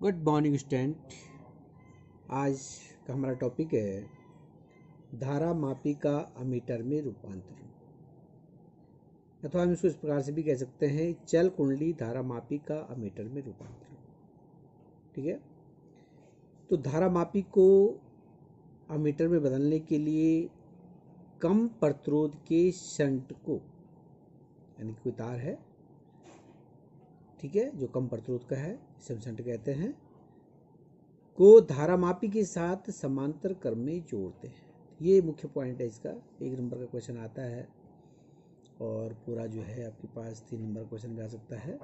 Good morning student. आज का हमारा टॉपिक है धारा मापी का अमीटर में रूपांतरण, अथवा हम इसको इस प्रकार से भी कह सकते हैं चल कुंडली धारा मापी का अमीटर में रूपांतरण। ठीक है, तो धारा मापी को अमीटर में बदलने के लिए कम प्रतिरोध के शंट को, यानी कोई तार है, ठीक है, जो कम प्रतिरोध का है, इसे हम शंट कहते हैं, को धारा मापी के साथ समांतर क्रम में जोड़ते हैं। ये मुख्य पॉइंट है इसका। 1 नंबर का क्वेश्चन आता है और पूरा जो है आपके पास 3 नंबर क्वेश्चन भी आ सकता है।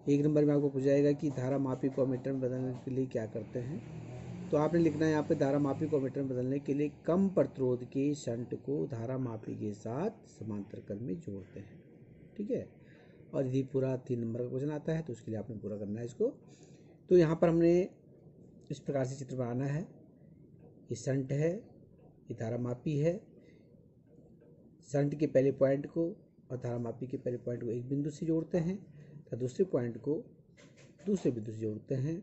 1 नंबर में आपको पूछा जाएगा कि धारा मापी को अमीटर में बदलने के लिए क्या करते हैं। तो आपने लिखना है यहाँ पे धारा मापी को अमीटर में बदलने के लिए कम प्रतिरोध के शंट को धारा मापी के साथ समांतर क्रम में जोड़ते हैं। ठीक है, और यदि पूरा 3 नंबर का क्वेश्चन आता है तो उसके लिए आपने पूरा करना है इसको। तो यहाँ पर हमने इस प्रकार से चित्र बनाना है। ये शंट है, ये धारा मापी है। शंट के पहले पॉइंट को और धारा मापी के पहले पॉइंट को एक बिंदु से जोड़ते हैं, तो दूसरे पॉइंट को दूसरे बिंदु से जोड़ते हैं,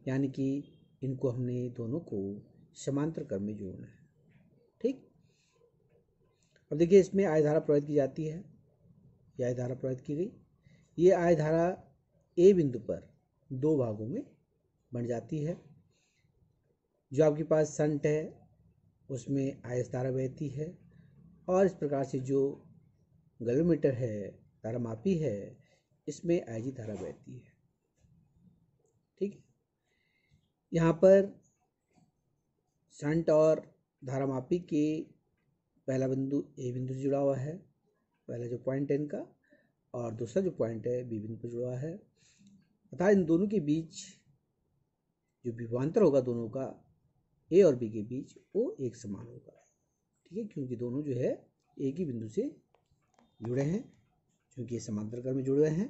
यानी कि इनको हमने दोनों को समांतर क्रम में जोड़ना है। ठीक, अब देखिए इसमें आय धारा प्रवाहित की जाती है। यह आय धारा प्रवाहित की गई। ये आय धारा ए बिंदु पर 2 भागों में बन जाती है। जो आपके पास शंट है उसमें आयस धारा बहती है, और इस प्रकार से जो गैल्वेमीटर है, धारा मापी है, इसमें आयजी धारा बहती है। ठीक है, यहाँ पर शंट और धारा मापी के पहला बिंदु ए बिंदु से जुड़ा हुआ है, पहला जो पॉइंट है इनका, और दूसरा जो पॉइंट है बी बिंदु पर जुड़ा हुआ है। अर्थात इन दोनों के बीच जो विभवांतर होगा दोनों का, ए और बी के बीच, वो एक समान होगा। ठीक है, क्योंकि दोनों जो है एक ही बिंदु से जुड़े हैं, क्योंकि ये समांतर क्रम में जुड़े हैं,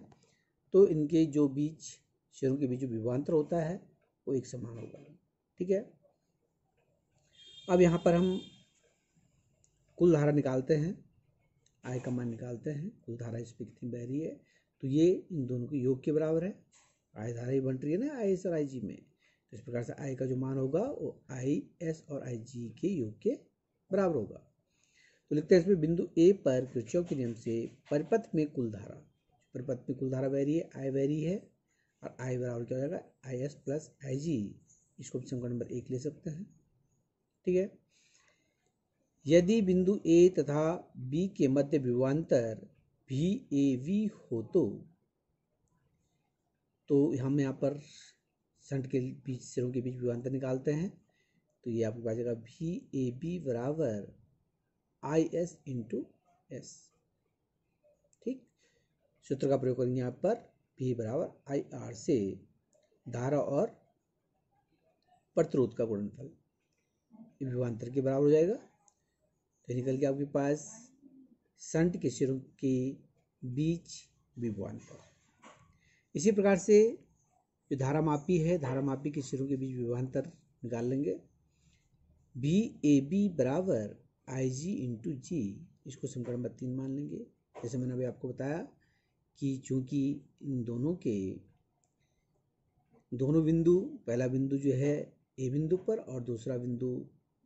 तो इनके जो बीच शेयरों के बीच जो विभवांतर होता है वो एक समान होगा। ठीक है, अब यहाँ पर हम कुल धारा निकालते हैं, आय का मान निकालते हैं। कुल धारा इस पर कितनी बह रही है, तो ये इन दोनों के योग के बराबर है। आय धारा ही बन रही है ना आई एस और आई जी में, तो इस प्रकार से आय का जो मान होगा वो आई एस और आई जी के योग के बराबर होगा। तो लिखते हैं इसमें बिंदु ए पर किरचॉफ के नियम से परिपथ में कुल धारा, परिपथ में कुल धारा बह रही है, आई बह रही है, और आई बराबर क्या हो जाएगा, आई एस प्लस आई जी। इसको समीकरण नंबर 1 ले सकते हैं। ठीक है, यदि बिंदु ए तथा बी के मध्य विभवांतर भी ए वी हो तो हम यहाँ पर शंट के बीच सिरों के बीच विभवांतर निकालते हैं। तो ये आपके पास जाएगा भी ए बी बराबर आई एस इंटू एस। ठीक, सूत्र का प्रयोग करेंगे यहाँ पर, भी बराबर आई आर से धारा और प्रतिरोध का गुणनफल विभवांतर के बराबर हो जाएगा। तो निकल के आपके पास शंट के सिरों के बीच विभवांतर। इसी प्रकार से जो धारा मापी है, धारा मापी के सिरों के बीच विभवांतर निकाल लेंगे। भी ए बी बराबर आई जी इंटू जी, इसको समीकरण नंबर 3 मान लेंगे। जैसे मैंने अभी आपको बताया कि चूंकि इन दोनों के दोनों बिंदु, पहला बिंदु जो है ए बिंदु पर और दूसरा बिंदु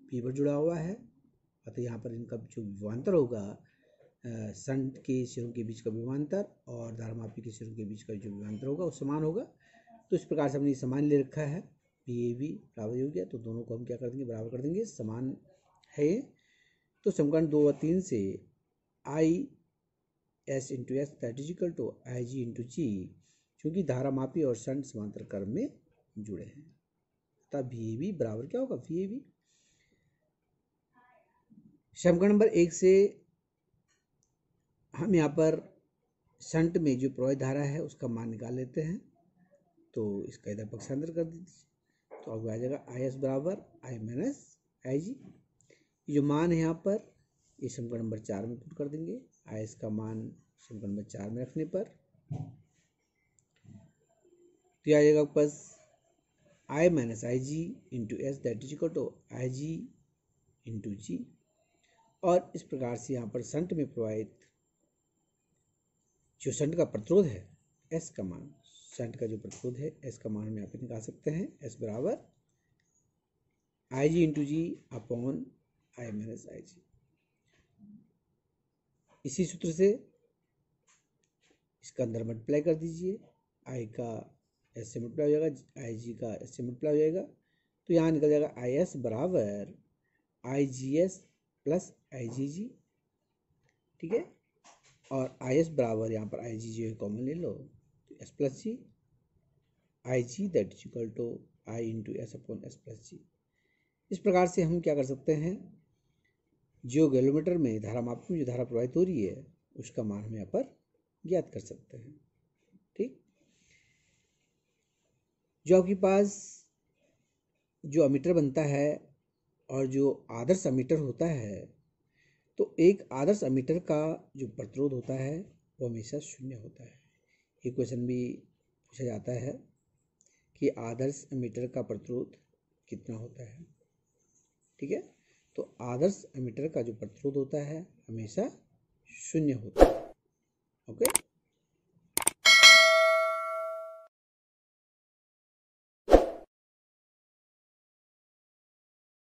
बी पर जुड़ा हुआ है, अतः यहाँ पर इनका जो विभवांतर होगा, शंट के सिरों के बीच का विभवांतर और धारा मापी के सिरों के बीच का जो विभवांतर होगा वो समान होगा। तो इस प्रकार से हमने समान ले रखा है, पी ए बी बराबर हो गया, तो दोनों को हम क्या कर देंगे, बराबर कर देंगे, समान है। तो समीकरण 2 और 3 से I S into S that is equal to I G into G, क्योंकि धारा मापी और शंट समांतर क्रम में जुड़े हैं, तब वी ए बी बराबर क्या होगा, वी ए बी। समीकरण नंबर 1 से हम यहाँ पर शंट में जो प्रवाहित धारा है उसका मान निकाल लेते हैं। तो इसका इधर पक्षांतर कर दीजिए, तो अब आ जाएगा आई एस बराबर आई माइनस आई जी। जो मान है यहाँ पर, ये समीकरण नंबर 4 में पुट कर देंगे। आई एस का मान समीकरण नंबर 4 में रखने पर तो आ जाएगा बस I minus I G into S that is equal to I G into G. और इस प्रकार से यहाँ पर शंट में प्रवाहित जो शंट का प्रतिरोध है, एस का मान शंट का जो प्रतिरोध है एस का मान हम यहाँ पे निकाल सकते हैं। एस बराबर I G into G upon I minus I G. इसी सूत्र से इसका अंदर मल्टीप्लाई कर दीजिए, आई का एस से मल्टीप्लाई हो जाएगा, आई जी का एस से मल्टीप्लाई हो जाएगा, तो यहाँ निकल जाएगा आई एस बराबर आई जी एस प्लस आई जी जी। ठीक है, और आई एस बराबर यहाँ पर आई जी जो है कॉमन ले लो, तो S plus G I G that is equal to I into S upon S plus G. इस प्रकार से हम क्या कर सकते हैं, जो गैल्वेनोमीटर में धारा मापक में जो धारा प्रवाहित हो रही है उसका मान हम यहाँ पर ज्ञात कर सकते हैं। ठीक, जो आपके पास जो अमीटर बनता है और जो आदर्श अमीटर होता है, तो एक आदर्श अमीटर का जो प्रतिरोध होता है वो हमेशा शून्य होता है। ये क्वेश्चन भी पूछा जाता है कि आदर्श अमीटर का प्रतिरोध कितना होता है। ठीक है, तो आदर्श अमीटर का जो प्रतिरोध होता है हमेशा शून्य होता है। ओके।